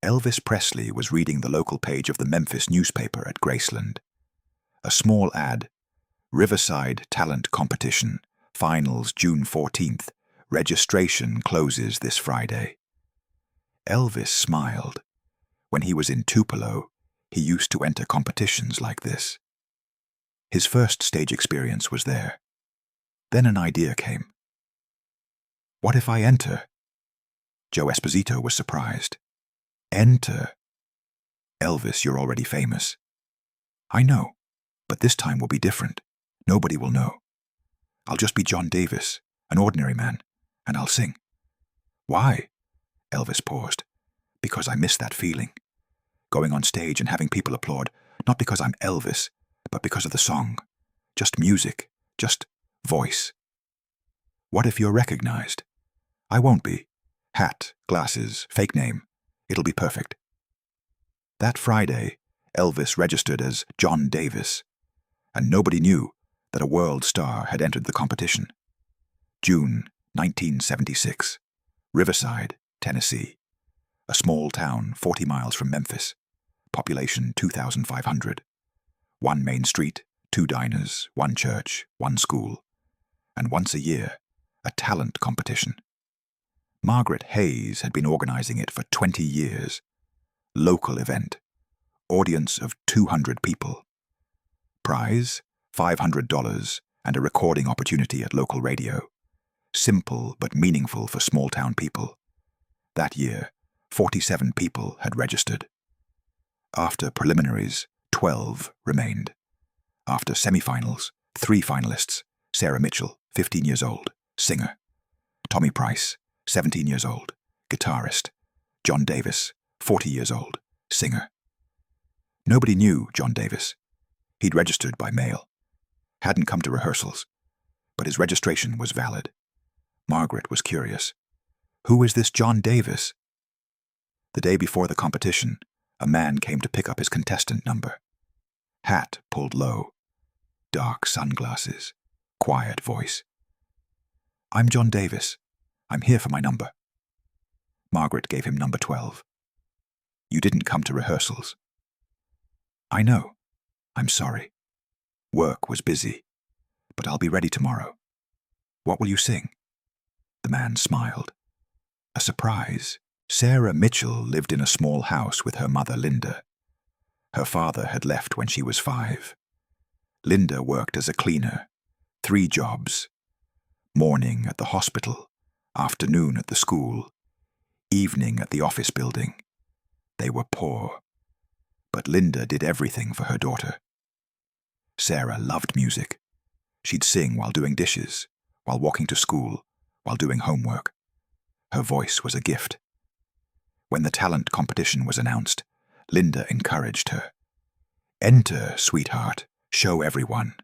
Elvis Presley was reading the local page of the Memphis newspaper at Graceland. A small ad: Riverside Talent Competition, Finals June 14th. Registration closes this Friday. Elvis smiled. When he was in Tupelo, he used to enter competitions like this. His first stage experience was there. Then an idea came. What if I enter? Joe Esposito was surprised. Enter? Elvis, you're already famous. I know, but this time will be different. Nobody will know. I'll just be John Davis, an ordinary man, and I'll sing. Why? Elvis paused. Because I miss that feeling. Going on stage and having people applaud, not because I'm Elvis, but because of the song. Just music, just voice. What if you're recognized? I won't be. Hat, glasses, fake name. It'll be perfect. That Friday, Elvis registered as John Davis, and nobody knew that a world star had entered the competition. June 1976, Riverside, Tennessee, a small town 40 miles from Memphis, population 2,500. One main street, 2 diners, 1 church, 1 school, and once a year, a talent competition. Margaret Hayes had been organizing it for 20 years. Local event. Audience of 200 people. Prize, $500 and a recording opportunity at local radio. Simple but meaningful for small-town people. That year, 47 people had registered. After preliminaries, 12 remained. After semifinals, 3 finalists: Sarah Mitchell, 15 years old, singer; Tommy Price, 17 years old, guitarist; John Davis, 40 years old, singer. Nobody knew John Davis. He'd registered by mail. Hadn't come to rehearsals, but his registration was valid. Margaret was curious. Who is this John Davis? The day before the competition, a man came to pick up his contestant number. Hat pulled low. Dark sunglasses. Quiet voice. I'm John Davis. I'm here for my number. Margaret gave him number 12. You didn't come to rehearsals. I know. I'm sorry. Work was busy, but I'll be ready tomorrow. What will you sing? The man smiled. A surprise. Sarah Mitchell lived in a small house with her mother, Linda. Her father had left when she was 5. Linda worked as a cleaner, 3 jobs. Morning at the hospital, afternoon at the school, evening at the office building. They were poor, but Linda did everything for her daughter. Sarah loved music. She'd sing while doing dishes, while walking to school, while doing homework. Her voice was a gift. When the talent competition was announced, Linda encouraged her. Enter, sweetheart. Show everyone.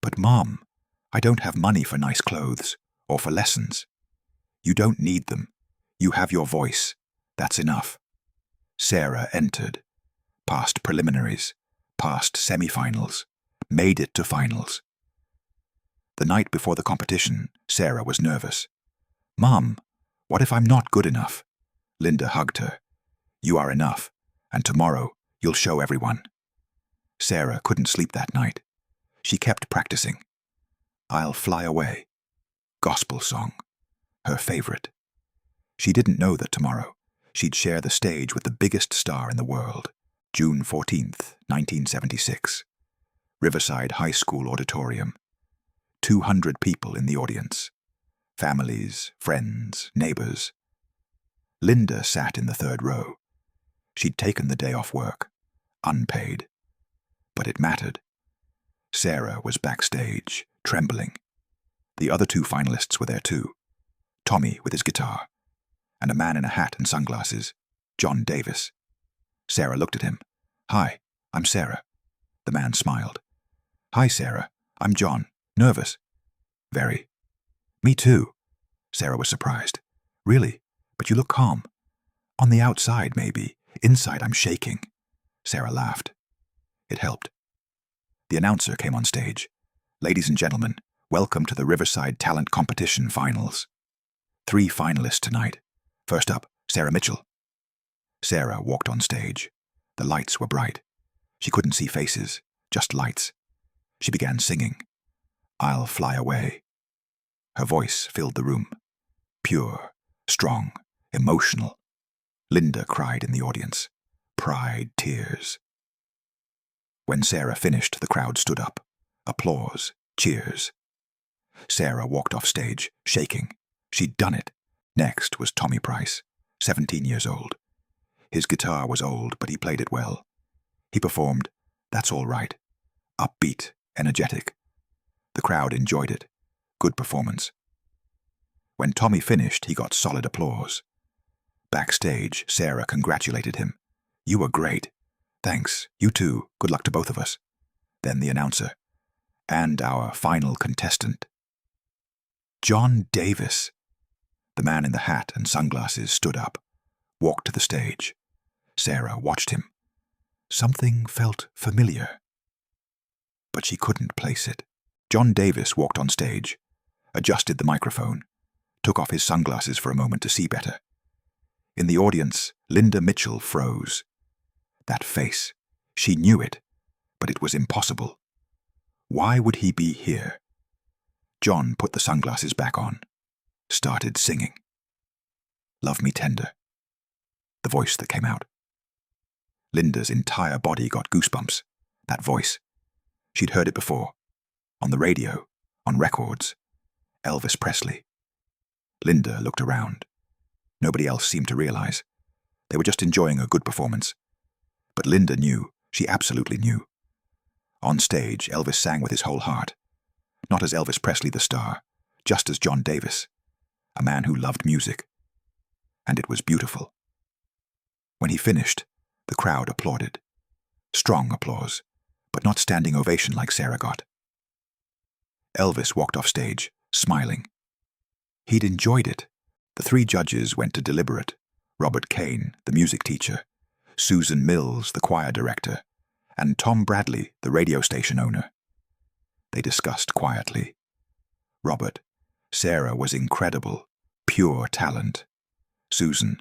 But Mom, I don't have money for nice clothes or for lessons. You don't need them. You have your voice. That's enough. Sarah entered, passed preliminaries, passed semifinals, made it to finals. The night before the competition, Sarah was nervous. Mom, what if I'm not good enough? Linda hugged her. You are enough, and tomorrow you'll show everyone. Sarah couldn't sleep that night. She kept practicing. I'll Fly Away. Gospel song. Her favorite. She didn't know that tomorrow she'd share the stage with the biggest star in the world. June 14th, 1976. Riverside High School auditorium. 200 people in the audience. Families, friends, neighbors. Linda sat in the 3rd row. She'd taken the day off work, unpaid. But it mattered. Sarah was backstage, trembling. The other 2 finalists were there too. Tommy with his guitar, and a man in a hat and sunglasses, John Davis. Sarah looked at him. Hi, I'm Sarah. The man smiled. Hi, Sarah. I'm John. Nervous? Very. Me too. Sarah was surprised. Really? But you look calm. On the outside, maybe. Inside, I'm shaking. Sarah laughed. It helped. The announcer came on stage. Ladies and gentlemen, welcome to the Riverside Talent Competition Finals. 3 finalists tonight. First up, Sarah Mitchell. Sarah walked on stage. The lights were bright. She couldn't see faces, just lights. She began singing, "I'll Fly Away." Her voice filled the room. Pure, strong, emotional. Linda cried in the audience. Pride, tears. When Sarah finished, the crowd stood up. Applause, cheers. Sarah walked off stage, shaking. She'd done it. Next was Tommy Price, 17 years old. His guitar was old, but he played it well. He performed "That's All Right," upbeat, energetic. The crowd enjoyed it. Good performance. When Tommy finished, he got solid applause. Backstage, Sarah congratulated him. "You were great." "Thanks, you too. Good luck to both of us." Then the announcer. "And our final contestant." John Davis. The man in the hat and sunglasses stood up, walked to the stage. Sarah watched him. Something felt familiar, but she couldn't place it. John Davis walked on stage, adjusted the microphone, took off his sunglasses for a moment to see better. In the audience, Linda Mitchell froze. That face, she knew it, but it was impossible. Why would he be here? John put the sunglasses back on, started singing. "Love Me Tender." The voice that came out. Linda's entire body got goosebumps. That voice. She'd heard it before. On the radio, on records. Elvis Presley. Linda looked around. Nobody else seemed to realize. They were just enjoying a good performance. But Linda knew. She absolutely knew. On stage, Elvis sang with his whole heart. Not as Elvis Presley the star, just as John Davis, a man who loved music. And it was beautiful. When he finished, the crowd applauded. Strong applause, but not standing ovation like Sarah got. Elvis walked off stage, smiling. He'd enjoyed it. The three judges went to deliberate. Robert Kane, the music teacher, Susan Mills, the choir director, and Tom Bradley, the radio station owner. They discussed quietly. Robert, Sarah was incredible, pure talent. Susan,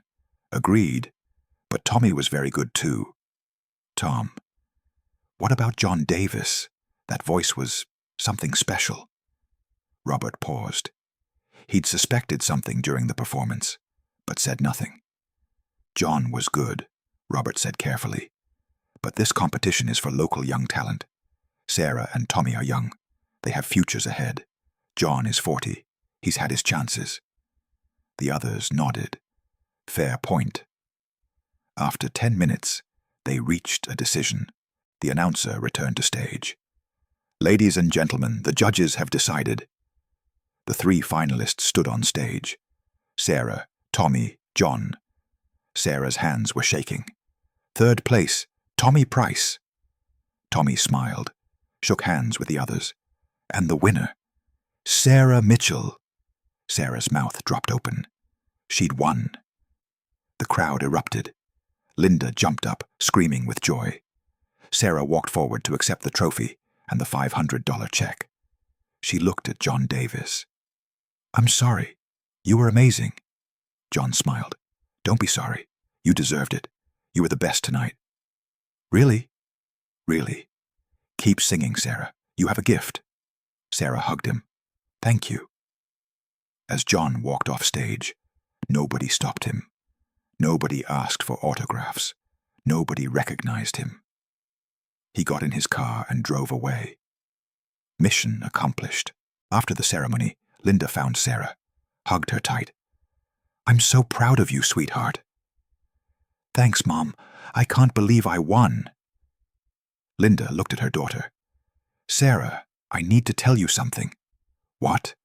agreed, but Tommy was very good too. Tom, what about John Davis? That voice was something special. Robert paused. He'd suspected something during the performance, but said nothing. John was good, Robert said carefully. But this competition is for local young talent. Sarah and Tommy are young. They have futures ahead. John is 40. He's had his chances. The others nodded. Fair point. After 10 minutes, they reached a decision. The announcer returned to stage. "Ladies and gentlemen, the judges have decided." The three finalists stood on stage. Sarah, Tommy, John. Sarah's hands were shaking. "Third place, Tommy Price." Tommy smiled, shook hands with the others. And the winner, Sarah Mitchell. Sarah's mouth dropped open. She'd won. The crowd erupted. Linda jumped up, screaming with joy. Sarah walked forward to accept the trophy and the $500 check. She looked at John Davis. "I'm sorry. You were amazing." John smiled. "Don't be sorry. You deserved it. You were the best tonight." "Really?" "Really. Keep singing, Sarah. You have a gift." Sarah hugged him. "Thank you." As John walked off stage, nobody stopped him. Nobody asked for autographs. Nobody recognized him. He got in his car and drove away. Mission accomplished. After the ceremony, Linda found Sarah, hugged her tight. "I'm so proud of you, sweetheart." "Thanks, Mom. I can't believe I won." Linda looked at her daughter. "Sarah, I need to tell you something." "What?"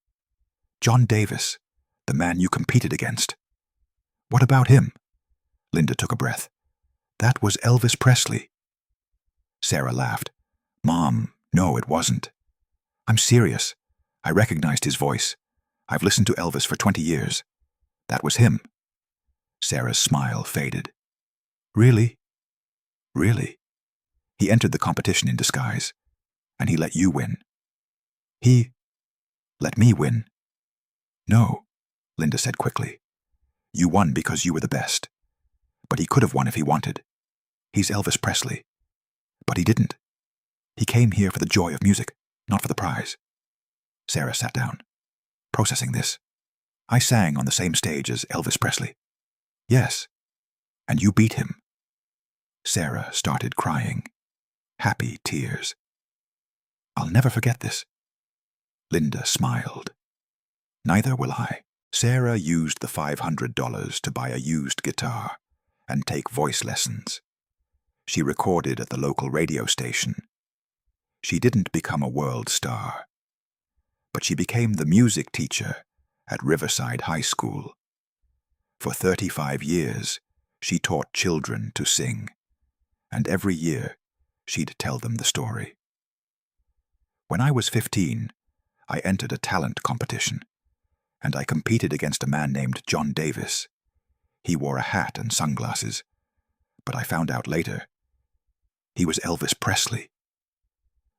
"John Davis, the man you competed against." "What about him?" Linda took a breath. "That was Elvis Presley." Sarah laughed. "Mom, no, it wasn't." "I'm serious. I recognized his voice. I've listened to Elvis for 20 years. That was him." Sarah's smile faded. "Really?" "Really. He entered the competition in disguise, and he let you win." "He let me win?" "No," Linda said quickly. "You won because you were the best. But he could have won if he wanted. He's Elvis Presley. But he didn't. He came here for the joy of music, not for the prize. Sarah sat down, processing this. I sang on the same stage as Elvis Presley. Yes. And you beat him. Sarah started crying. Happy tears. I'll never forget this. Linda smiled. Neither will I. Sarah used the $500 to buy a used guitar and take voice lessons. She recorded at the local radio station. She didn't become a world star, but she became the music teacher at Riverside High School. For 35 years, she taught children to sing, and every year she'd tell them the story. When I was 15, I entered a talent competition, and I competed against a man named John Davis. He wore a hat and sunglasses, but I found out later he was Elvis Presley.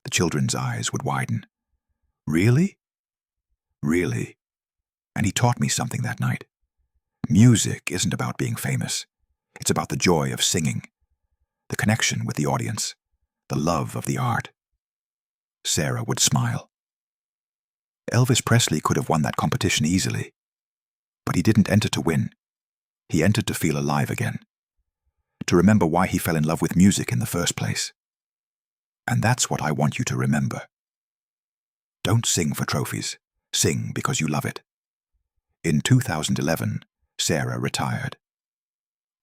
The children's eyes would widen. Really? Really. And he taught me something that night. Music isn't about being famous. It's about the joy of singing, the connection with the audience, the love of the art. Sarah would smile. Elvis Presley could have won that competition easily, but he didn't enter to win. He entered to feel alive again, to remember why he fell in love with music in the first place. And that's what I want you to remember. Don't sing for trophies. Sing because you love it. In 2011, Sarah retired.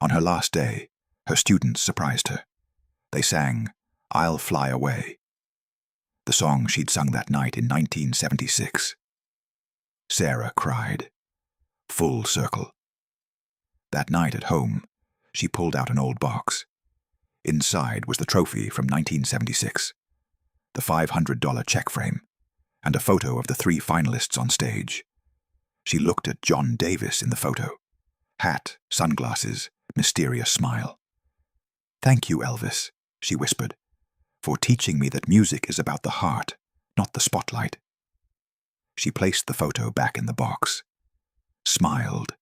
On her last day, her students surprised her. They sang, "I'll Fly Away," the song she'd sung that night in 1976. Sarah cried. Full circle. That night at home, she pulled out an old box. Inside was the trophy from 1976, the $500 check frame, and a photo of the 3 finalists on stage. She looked at John Davis in the photo. Hat, sunglasses, mysterious smile. "Thank you, Elvis," she whispered, "for teaching me that music is about the heart, not the spotlight." She placed the photo back in the box, smiled,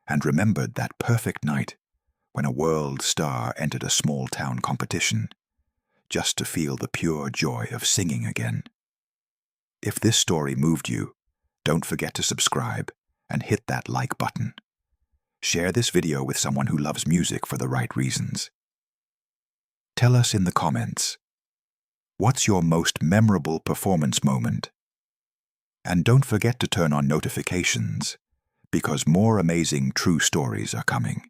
and remembered that perfect night when a world star entered a small-town competition, just to feel the pure joy of singing again. If this story moved you, don't forget to subscribe and hit that like button. Share this video with someone who loves music for the right reasons. Tell us in the comments, what's your most memorable performance moment? And don't forget to turn on notifications, because more amazing true stories are coming.